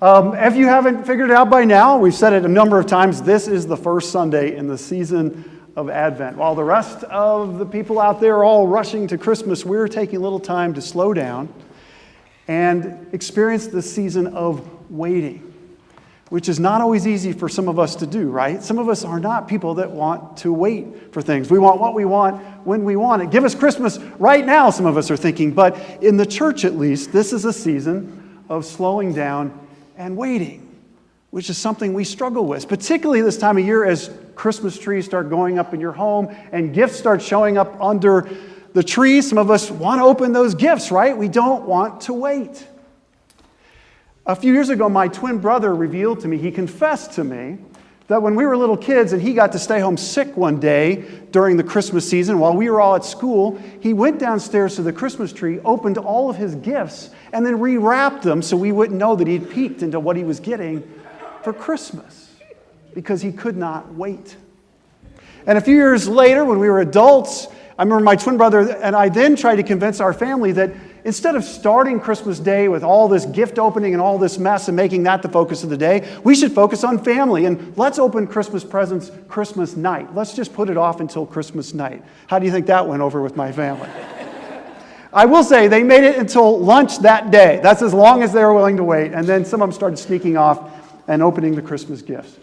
If you haven't figured it out by now, we've said it a number of times, this is the first Sunday in the season of Advent. While the rest of the people out there are all rushing to Christmas, we're taking a little time to slow down and experience the season of waiting, which is not always easy for some of us to do, right? Some of us are not people that want to wait for things. We want what we want when we want it. Give us Christmas right now, some of us are thinking. But in the church, at least, this is a season of slowing down and waiting, which is something we struggle with, particularly this time of year as Christmas trees start going up in your home and gifts start showing up under the tree. Some of us want to open those gifts, right? We don't want to wait. A few years ago, my twin brother revealed to me, he confessed to me, that when we were little kids and he got to stay home sick one day during the Christmas season while we were all at school, he went downstairs to the Christmas tree, opened all of his gifts, and then rewrapped them so we wouldn't know that he'd peeked into what he was getting for Christmas because he could not wait. And a few years later, when we were adults, I remember my twin brother and I then tried to convince our family that instead of starting Christmas Day with all this gift opening and all this mess and making that the focus of the day, we should focus on family and let's open Christmas presents Christmas night. Let's just put it off until Christmas night. How do you think that went over with my family? I will say they made it until lunch that day. That's as long as they were willing to wait. And then some of them started sneaking off and opening the Christmas gifts.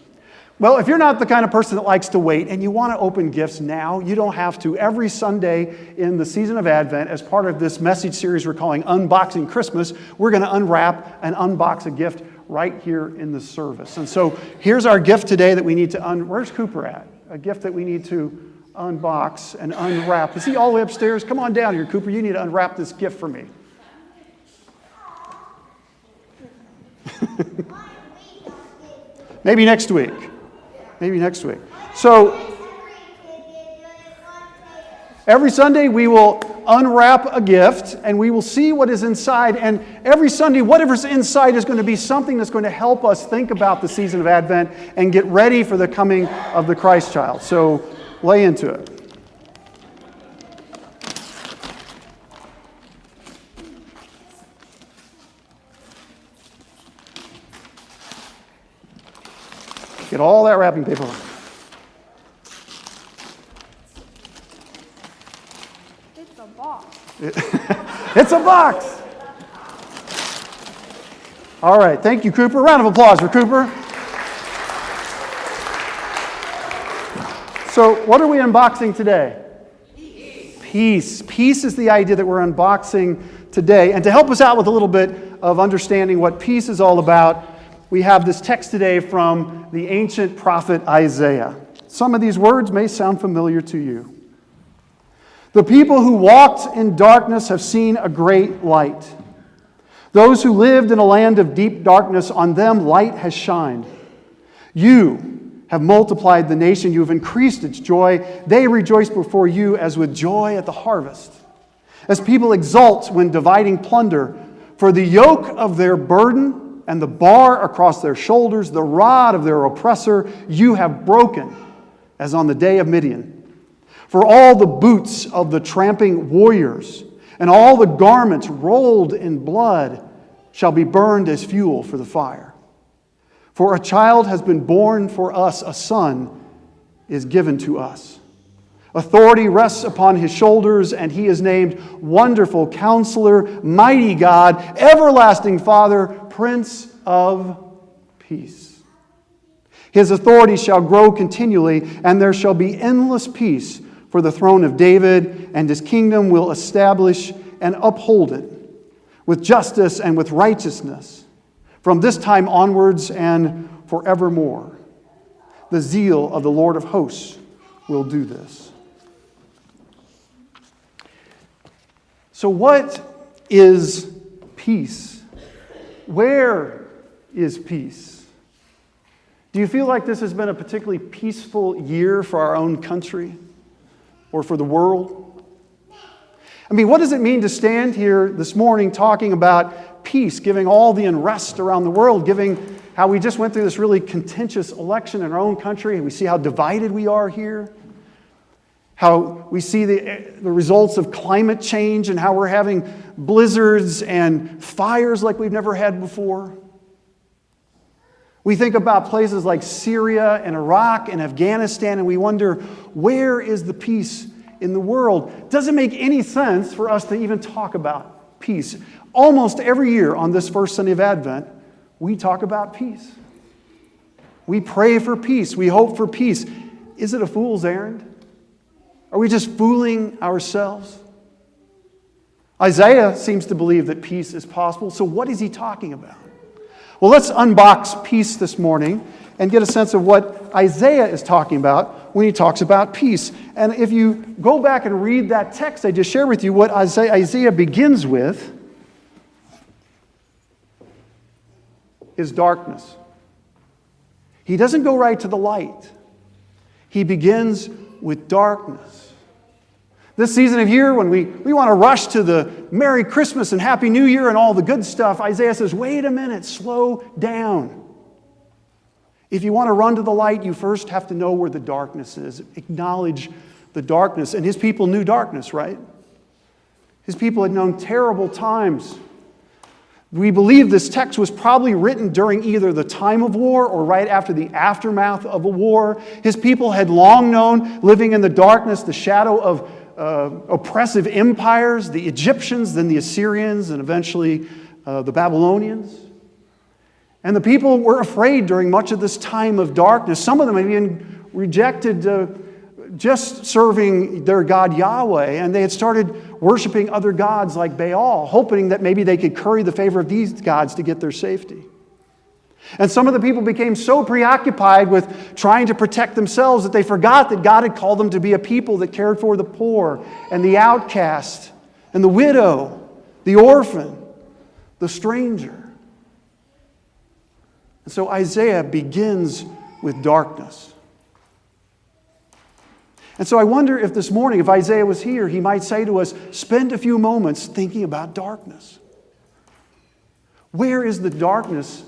Well, if you're not the kind of person that likes to wait and you want to open gifts now, you don't have to. Every Sunday in the season of Advent, as part of this message series we're calling Unboxing Christmas, we're going to unwrap and unbox a gift right here in the service. And so here's our gift today that we need to where's Cooper at? A gift that we need to unbox and unwrap. Is he all the way upstairs? Come on down here, Cooper. You need to unwrap this gift for me. Maybe next week. Maybe next week. So, every Sunday we will unwrap a gift and we will see what is inside. And every Sunday, whatever's inside is going to be something that's going to help us think about the season of Advent and get ready for the coming of the Christ child. So, lay into it. Get all that wrapping paper off. It's a box. It's a box. All right. Thank you, Cooper. Round of applause for Cooper. So, what are we unboxing today? Peace. Peace is the idea that we're unboxing today. And to help us out with a little bit of understanding what peace is all about, we have this text today from the ancient prophet Isaiah. Some of these words may sound familiar to you. The people who walked in darkness have seen a great light. Those who lived in a land of deep darkness, on them light has shined. You have multiplied the nation. You have increased its joy. They rejoice before you as with joy at the harvest. As people exult when dividing plunder, for the yoke of their burden and the bar across their shoulders, the rod of their oppressor, you have broken, as on the day of Midian. For all the boots of the tramping warriors and all the garments rolled in blood shall be burned as fuel for the fire. For a child has been born for us, a son is given to us. Authority rests upon his shoulders, and he is named Wonderful Counselor, Mighty God, Everlasting Father, Prince of Peace. His authority shall grow continually, and there shall be endless peace for the throne of David, and his kingdom will establish and uphold it with justice and with righteousness from this time onwards and forevermore. The zeal of the Lord of hosts will do this. So what is peace? Where is peace? Do you feel like this has been a particularly peaceful year for our own country or for the world? I mean, what does it mean to stand here this morning talking about peace, giving all the unrest around the world, giving how we just went through this really contentious election in our own country, and we see how divided we are here? How we see the results of climate change and how we're having blizzards and fires like we've never had before. We think about places like Syria and Iraq and Afghanistan, and we wonder, where is the peace in the world? It doesn't make any sense for us to even talk about peace. Almost every year on this first Sunday of Advent, we talk about peace. We pray for peace. We hope for peace. Is it a fool's errand? Are we just fooling ourselves? Isaiah seems to believe that peace is possible. So what is he talking about? Well, let's unbox peace this morning and get a sense of what Isaiah is talking about when he talks about peace. And if you go back and read that text I just shared with you, what Isaiah begins with is darkness. He doesn't go right to the light. He begins with darkness. This season of year, when we want to rush to the Merry Christmas and Happy New Year and all the good stuff, Isaiah says, wait a minute, slow down. If you want to run to the light, you first have to know where the darkness is. Acknowledge the darkness. And his people knew darkness, right? His people had known terrible times. We believe this text was probably written during either the time of war or right after the aftermath of a war. His people had long known, living in the darkness, the shadow of oppressive empires, the Egyptians, then the Assyrians, and eventually the Babylonians. And the people were afraid during much of this time of darkness. Some of them had even rejected just serving their God Yahweh, and they had started worshiping other gods like Baal, hoping that maybe they could curry the favor of these gods to get their safety. And some of the people became so preoccupied with trying to protect themselves that they forgot that God had called them to be a people that cared for the poor and the outcast and the widow, the orphan, the stranger. And so Isaiah begins with darkness. And so I wonder if this morning, if Isaiah was here, he might say to us, spend a few moments thinking about darkness. Where is the darkness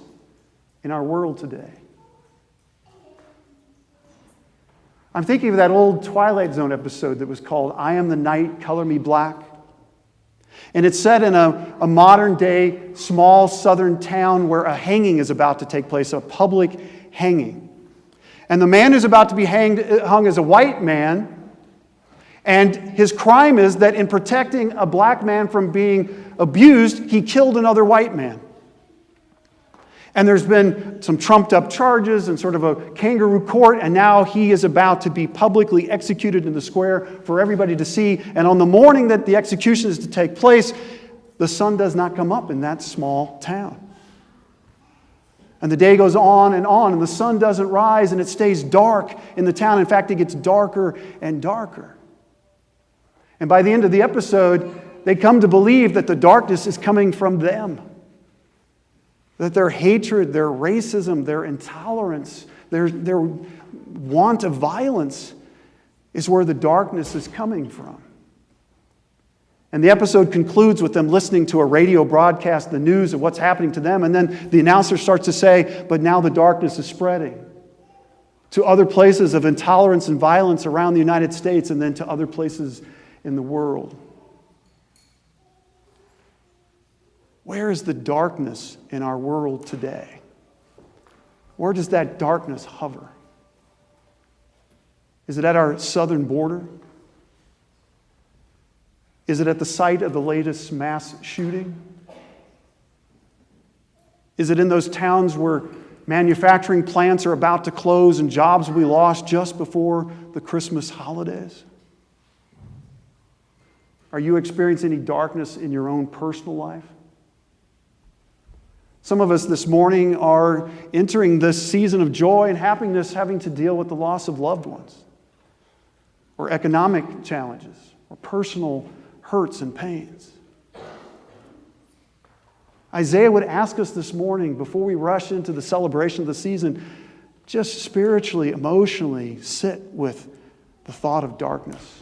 in our world today? I'm thinking of that old Twilight Zone episode that was called I Am the Night, Color Me Black. And it's set in a modern-day, small southern town where a hanging is about to take place, a public hanging. And the man who's about to be hung is a white man, and his crime is that in protecting a black man from being abused, he killed another white man. And there's been some trumped-up charges and sort of a kangaroo court, and now he is about to be publicly executed in the square for everybody to see. And on the morning that the execution is to take place, the sun does not come up in that small town. And the day goes on, and the sun doesn't rise, and it stays dark in the town. In fact, it gets darker and darker. And by the end of the episode, they come to believe that the darkness is coming from them. That their hatred, their racism, their intolerance, their want of violence is where the darkness is coming from. And the episode concludes with them listening to a radio broadcast, the news of what's happening to them, and then the announcer starts to say, but now the darkness is spreading to other places of intolerance and violence around the United States and then to other places in the world. Where is the darkness in our world today? Where does that darkness hover? Is it at our southern border? Is it at the site of the latest mass shooting? Is it in those towns where manufacturing plants are about to close and jobs will be lost just before the Christmas holidays? Are you experiencing any darkness in your own personal life? Some of us this morning are entering this season of joy and happiness having to deal with the loss of loved ones, or economic challenges, or personal hurts and pains. Isaiah would ask us this morning, before we rush into the celebration of the season, just spiritually, emotionally sit with the thought of darkness.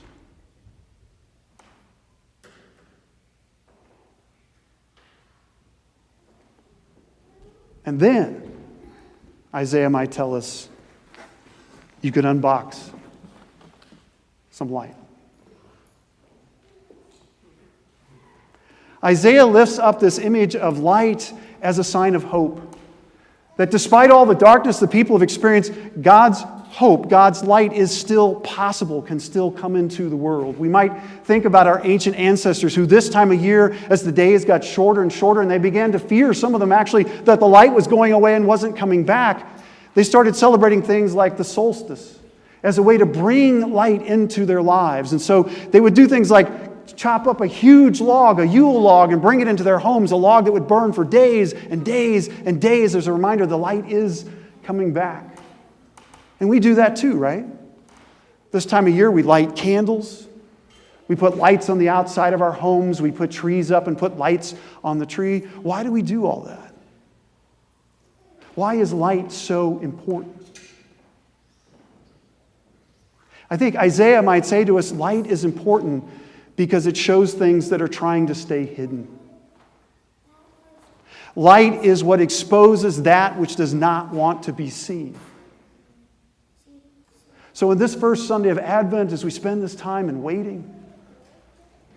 And then Isaiah might tell us, you could unbox some light. Isaiah lifts up this image of light as a sign of hope. That despite all the darkness the people have experienced, God's hope, God's light is still possible, can still come into the world. We might think about our ancient ancestors who this time of year, as the days got shorter and shorter, and they began to fear, some of them actually, that the light was going away and wasn't coming back, they started celebrating things like the solstice as a way to bring light into their lives. And so they would do things like chop up a huge log, a Yule log, and bring it into their homes, a log that would burn for days and days and days as a reminder the light is coming back. And we do that too, right? This time of year we light candles. We put lights on the outside of our homes. We put trees up and put lights on the tree. Why do we do all that? Why is light so important? I think Isaiah might say to us, light is important because it shows things that are trying to stay hidden. Light is what exposes that which does not want to be seen. So in this first Sunday of Advent, as we spend this time in waiting,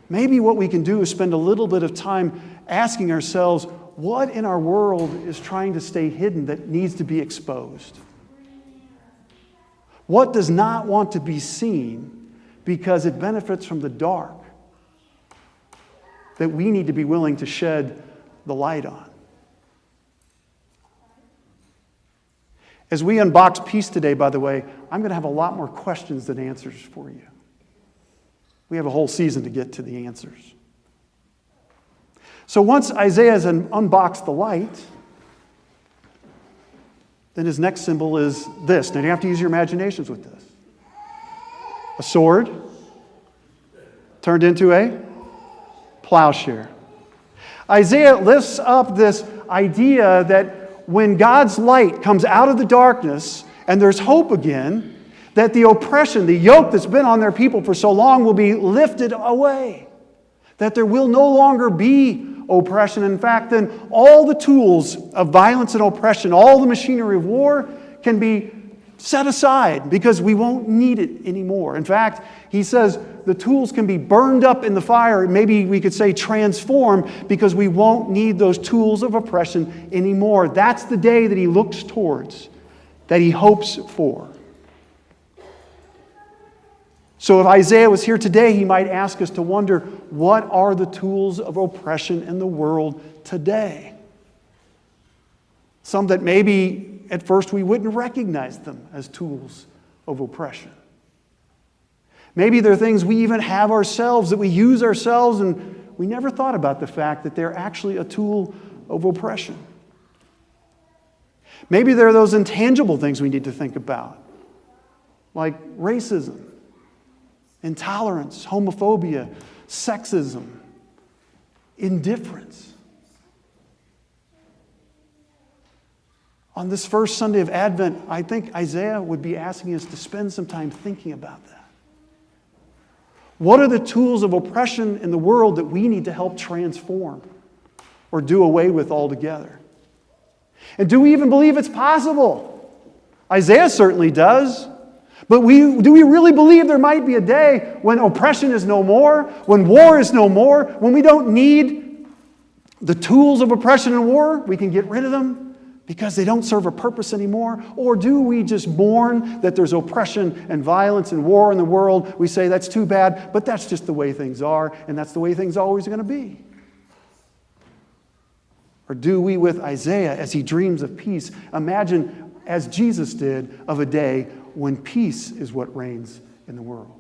maybe what we can do is spend a little bit of time asking ourselves, what in our world is trying to stay hidden that needs to be exposed? What does not want to be seen because it benefits from the dark that we need to be willing to shed the light on? As we unbox peace today, by the way, I'm going to have a lot more questions than answers for you. We have a whole season to get to the answers. So once Isaiah has unboxed the light, then his next symbol is this. Now you have to use your imaginations with this. A sword turned into a plowshare. Isaiah lifts up this idea that when God's light comes out of the darkness and there's hope again, that the oppression, the yoke that's been on their people for so long will be lifted away. That there will no longer be oppression. In fact, then all the tools of violence and oppression, all the machinery of war can be set aside because we won't need it anymore. In fact, he says the tools can be burned up in the fire, maybe we could say transformed, because we won't need those tools of oppression anymore. That's the day that he looks towards, that he hopes for. So if Isaiah was here today, he might ask us to wonder, what are the tools of oppression in the world today? Some that maybe at first we wouldn't recognize them as tools of oppression. Maybe there are things we even have ourselves, that we use ourselves, and we never thought about the fact that they're actually a tool of oppression. Maybe there are those intangible things we need to think about, like racism, intolerance, homophobia, sexism, indifference. On this first Sunday of Advent, I think Isaiah would be asking us to spend some time thinking about that. What are the tools of oppression in the world that we need to help transform or do away with altogether? And do we even believe it's possible? Isaiah certainly does. But do we really believe there might be a day when oppression is no more, when war is no more, when we don't need the tools of oppression and war? We can get rid of them because they don't serve a purpose anymore? Or do we just mourn that there's oppression and violence and war in the world? We say that's too bad, but that's just the way things are, and that's the way things always are going to be. Or do we, with Isaiah, as he dreams of peace, imagine, as Jesus did, of a day when peace is what reigns in the world?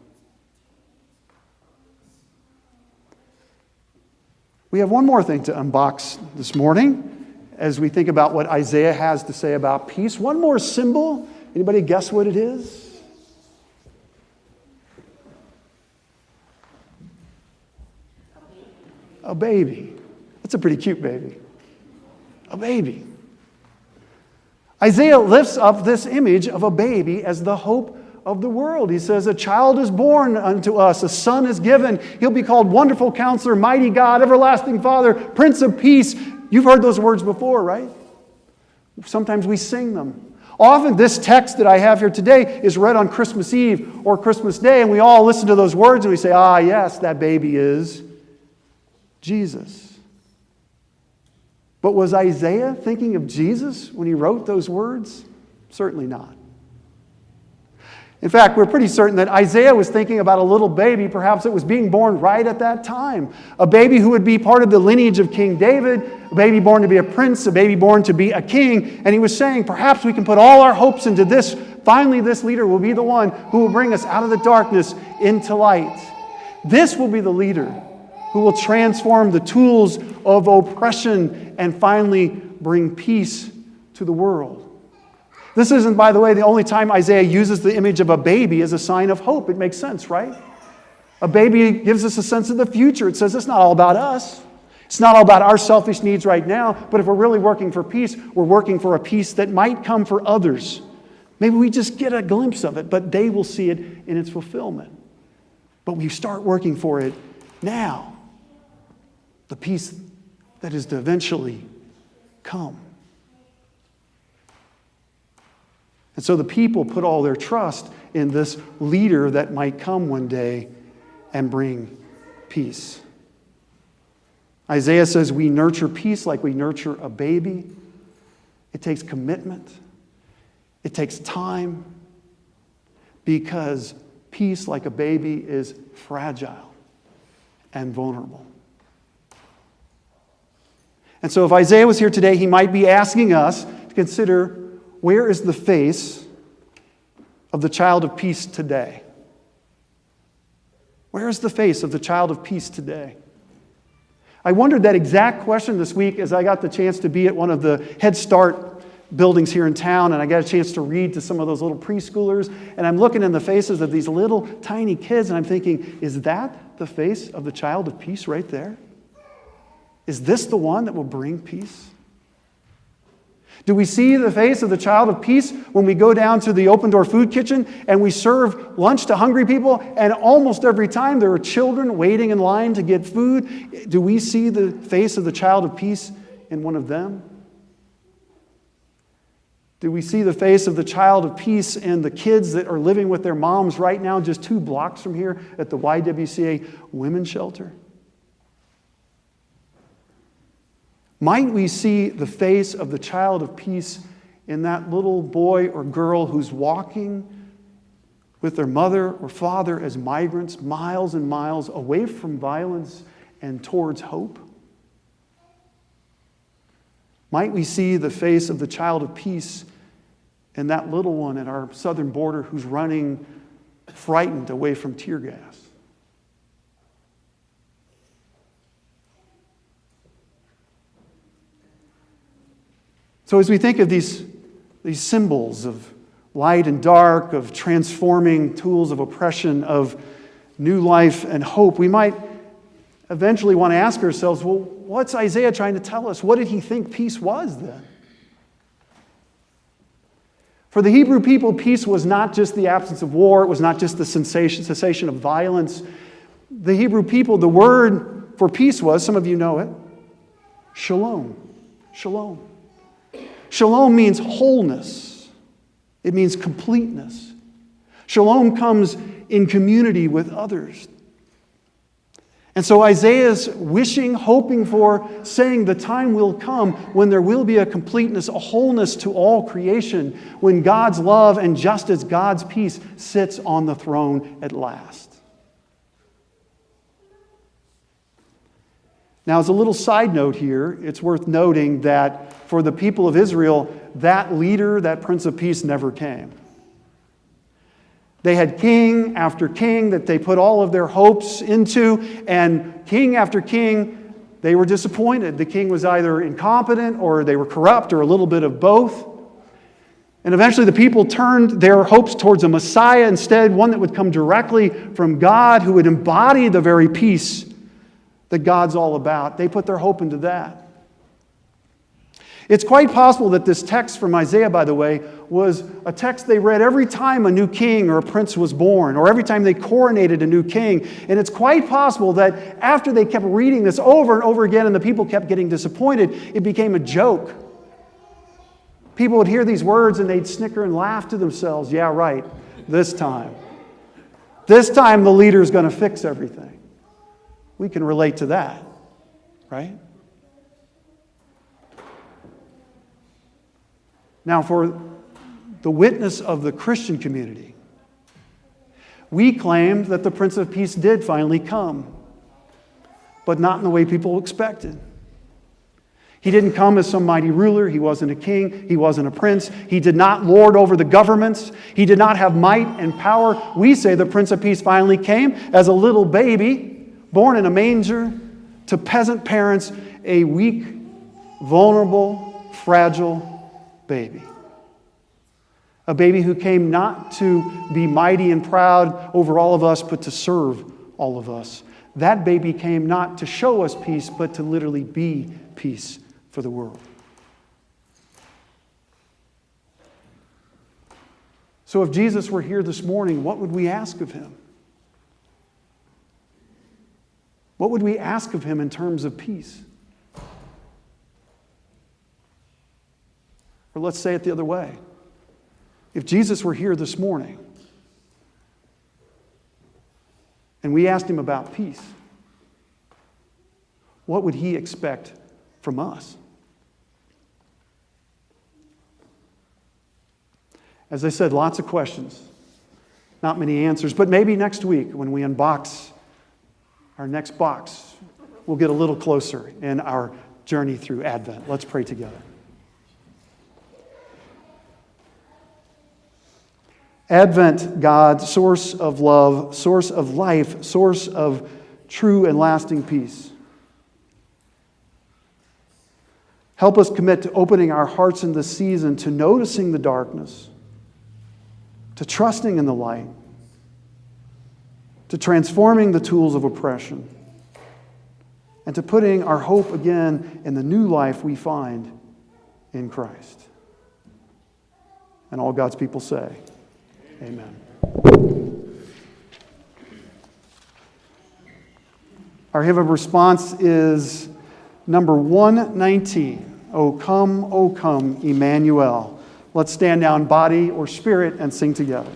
We have one more thing to unbox this morning as we think about what Isaiah has to say about peace. One more symbol. Anybody guess what it is? A baby. That's a pretty cute baby. A baby. Isaiah lifts up this image of a baby as the hope of the world. He says, a child is born unto us, a son is given. He'll be called Wonderful Counselor, Mighty God, Everlasting Father, Prince of Peace. You've heard those words before, right? Sometimes we sing them. Often this text that I have here today is read on Christmas Eve or Christmas Day, and we all listen to those words and we say, ah, yes, that baby is Jesus. But was Isaiah thinking of Jesus when he wrote those words? Certainly not. In fact, we're pretty certain that Isaiah was thinking about a little baby, perhaps it was being born right at that time. A baby who would be part of the lineage of King David, a baby born to be a prince, a baby born to be a king. And he was saying, perhaps we can put all our hopes into this. Finally, this leader will be the one who will bring us out of the darkness into light. This will be the leader who will transform the tools of oppression and finally bring peace to the world. This isn't, by the way, the only time Isaiah uses the image of a baby as a sign of hope. It makes sense, right? A baby gives us a sense of the future. It says it's not all about us. It's not all about our selfish needs right now, but if we're really working for peace, we're working for a peace that might come for others. Maybe we just get a glimpse of it, but they will see it in its fulfillment. But we start working for it now. The peace that is to eventually come. And so the people put all their trust in this leader that might come one day and bring peace. Isaiah says we nurture peace like we nurture a baby. It takes commitment. It takes time. Because peace like a baby is fragile and vulnerable. And so if Isaiah was here today, he might be asking us to consider, where is the face of the child of peace today? Where is the face of the child of peace today? I wondered that exact question this week as I got the chance to be at one of the Head Start buildings here in town, and I got a chance to read to some of those little preschoolers, and I'm looking in the faces of these little tiny kids, and I'm thinking, is that the face of the child of peace right there? Is this the one that will bring peace? Do we see the face of the child of peace when we go down to the open door food kitchen and we serve lunch to hungry people, and almost every time there are children waiting in line to get food? Do we see the face of the child of peace in one of them? Do we see the face of the child of peace in the kids that are living with their moms right now just 2 blocks from here at the YWCA Women's Shelter? Might we see the face of the child of peace in that little boy or girl who's walking with their mother or father as migrants miles and miles away from violence and towards hope? Might we see the face of the child of peace in that little one at our southern border who's running frightened away from tear gas? So as we think of these symbols of light and dark, of transforming tools of oppression, of new life and hope, we might eventually want to ask ourselves, well, what's Isaiah trying to tell us? What did he think peace was then? For the Hebrew people, peace was not just the absence of war. It was not just the cessation of violence. The Hebrew people, the word for peace was, some of you know it, shalom. Shalom. Shalom means wholeness. It means completeness. Shalom comes in community with others. And so Isaiah's wishing, hoping for, saying the time will come when there will be a completeness, a wholeness to all creation, when God's love and justice, God's peace sits on the throne at last. Now, as a little side note here, it's worth noting that for the people of Israel, that leader, that Prince of Peace, never came. They had king after king that they put all of their hopes into, and king after king, they were disappointed. The king was either incompetent or they were corrupt or a little bit of both. And eventually the people turned their hopes towards a Messiah instead, one that would come directly from God, who would embody the very peace that God's all about. They put their hope into that. It's quite possible that this text from Isaiah, by the way, was a text they read every time a new king or a prince was born, or every time they coronated a new king. And it's quite possible that after they kept reading this over and over again and the people kept getting disappointed, it became a joke. People would hear these words and they'd snicker and laugh to themselves. Yeah, right, this time. This time the leader's going to fix everything. We can relate to that, right? Now, for the witness of the Christian community, we claimed that the Prince of Peace did finally come, but not in the way people expected. He didn't come as some mighty ruler. He wasn't a king. He wasn't a prince. He did not lord over the governments. He did not have might and power. We say the Prince of Peace finally came as a little baby, born in a manger, to peasant parents, a weak, vulnerable, fragile baby. A baby who came not to be mighty and proud over all of us, but to serve all of us. That baby came not to show us peace, but to literally be peace for the world. So if Jesus were here this morning, what would we ask of him? What would we ask of him in terms of peace? Or let's say it the other way. If Jesus were here this morning and we asked him about peace, what would he expect from us? As I said, lots of questions, not many answers, but maybe next week when we unbox our next box, we'll get a little closer in our journey through Advent. Let's pray together. Advent, God, source of love, source of life, source of true and lasting peace. Help us commit to opening our hearts in this season to noticing the darkness, to trusting in the light, to transforming the tools of oppression, and to putting our hope again in the new life we find in Christ. And all God's people say, amen. Our hymn of response is number 119, O come, Emmanuel. Let's stand now in body or spirit and sing together.